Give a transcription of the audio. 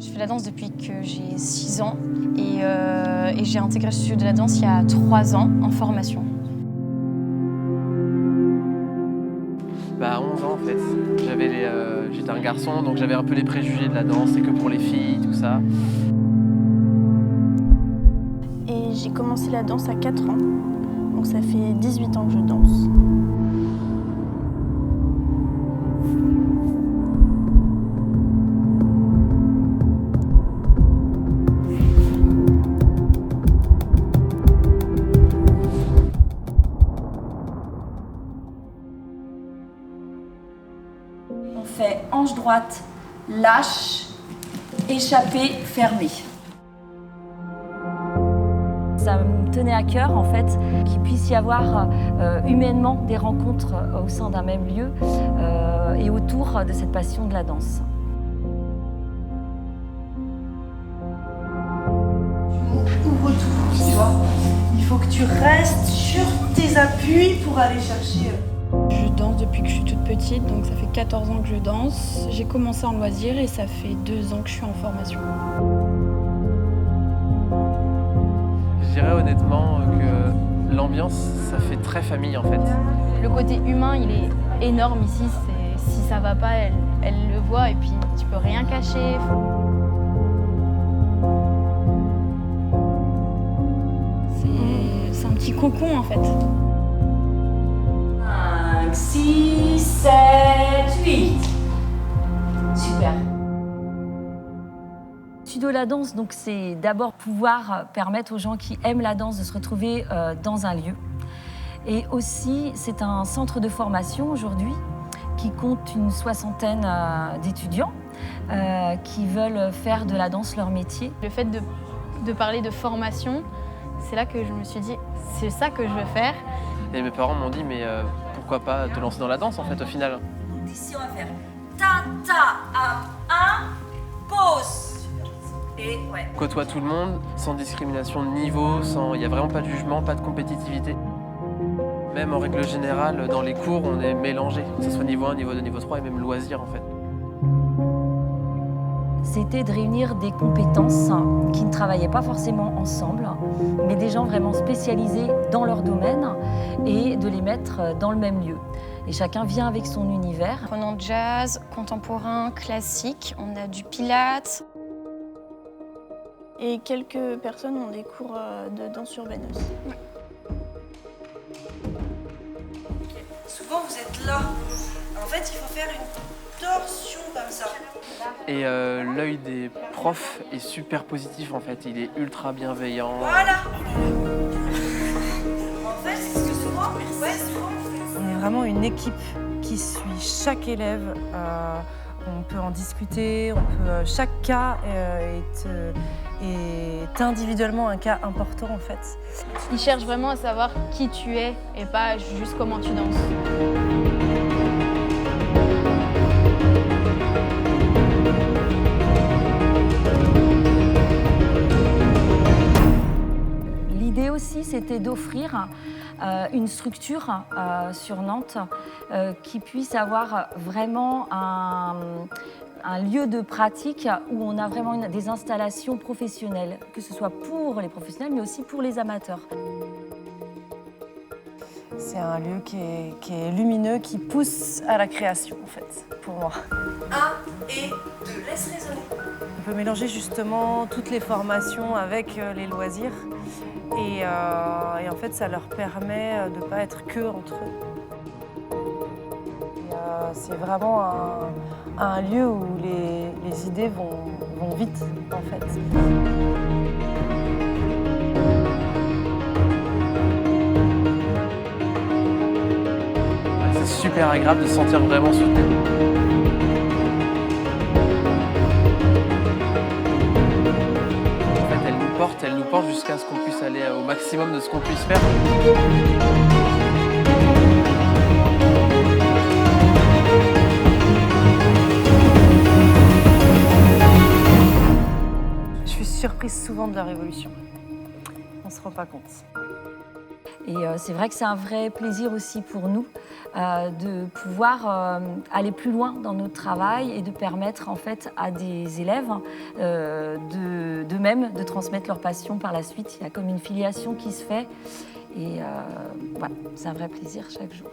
Je fais la danse depuis que j'ai 6 ans et j'ai intégré le studio de la danse il y a 3 ans en formation. À 11 ans en fait, j'étais un garçon donc j'avais un peu les préjugés de la danse, c'est que pour les filles, tout ça. Et j'ai commencé la danse à 4 ans, donc ça fait 18 ans que je danse. On fait hanche droite, lâche, échappé, fermé. Ça me tenait à cœur en fait qu'il puisse y avoir humainement des rencontres au sein d'un même lieu et autour de cette passion de la danse. Ouvre tout, tu vois. Il faut que tu restes sur tes appuis pour aller chercher. Je danse depuis que je suis toute petite, donc ça fait 14 ans que je danse. J'ai commencé en loisir et ça fait 2 ans que je suis en formation. Je dirais honnêtement que l'ambiance, ça fait très famille en fait. Le côté humain, il est énorme ici. Si ça va pas, elle le voit et puis tu peux rien cacher. C'est un petit cocon en fait. 5, 6, 7, 8. Super. Studio La Danse, donc c'est d'abord pouvoir permettre aux gens qui aiment la danse de se retrouver dans un lieu. Et aussi, c'est un centre de formation aujourd'hui qui compte une 60aine d'étudiants qui veulent faire de la danse leur métier. Le fait de parler de formation, c'est là que je me suis dit, c'est ça que je veux faire. Et mes parents m'ont dit mais pourquoi pas te lancer dans la danse en fait au final. Donc ici on va faire ta ta 1, pause. Et ouais. Côtoie tout le monde, sans discrimination de niveau, il n'y a vraiment pas de jugement, pas de compétitivité. Même en règle générale, dans les cours, on est mélangé, que ce soit niveau 1, niveau 2, niveau 3 et même loisir en fait. C'était de réunir des compétences qui ne travaillaient pas forcément ensemble, mais des gens vraiment spécialisés dans leur domaine et de les mettre dans le même lieu. Et chacun vient avec son univers. Prenons jazz, contemporain, classique, on a du pilates. Et quelques personnes ont des cours de danse urbaine aussi. Ouais. Souvent vous êtes là. En fait, il faut faire une torsion comme ça. Et l'œil des profs est super positif en fait, il est ultra bienveillant. Voilà. En fait, c'est ce que souvent, on est vraiment une équipe qui suit chaque élève. On peut en discuter, chaque cas est individuellement un cas important en fait. Ils cherchent vraiment à savoir qui tu es et pas juste comment tu danses. L'idée aussi, c'était d'offrir une structure sur Nantes qui puisse avoir vraiment un lieu de pratique où on a vraiment des installations professionnelles, que ce soit pour les professionnels, mais aussi pour les amateurs. C'est un lieu qui est lumineux, qui pousse à la création, en fait, pour moi. 1 et 2, laisse résonner. On peut mélanger justement toutes les formations avec les loisirs. Et en fait, ça leur permet de ne pas être que entre eux. C'est vraiment un lieu où les idées vont vite, en fait. C'est super agréable de se sentir vraiment soutenu. En fait, elle nous porte jusqu'à ce qu'on puisse aller au maximum de ce qu'on puisse faire. Je suis surprise souvent de la révolution. On ne se rend pas compte. Et c'est vrai que c'est un vrai plaisir aussi pour nous de pouvoir aller plus loin dans notre travail et de permettre en fait à des élèves d'eux-mêmes de transmettre leur passion par la suite. Il y a comme une filiation qui se fait et voilà, c'est un vrai plaisir chaque jour.